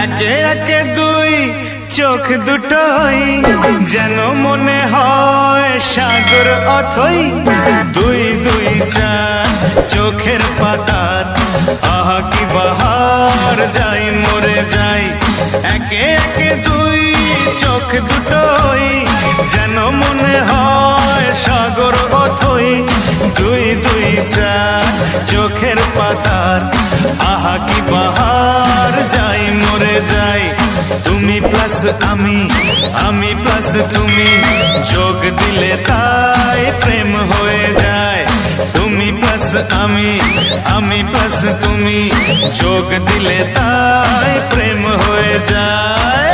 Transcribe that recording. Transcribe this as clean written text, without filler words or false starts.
একে একে দুই চোখ দুটোই যেন মনে হয় সাগর অথই। দুই দুই চার চোখের পাতার আহা কি বাহার, যাই মরে যাই। একে একে দুই চোখ দুটোই যেন মনে হয় সাগর অথই। দুই দুই চার চোখের পাতার আহা কি বাহার, যাই মরে যাই। তুমি প্লাস আমি, আমি প্লাস তুমি, যোগ দিলে তাই প্রেম হয়ে যায়। তুমি প্লাস আমি, আমি প্লাস তুমি, যোগ দিলে তাই প্রেম হয়ে যায়।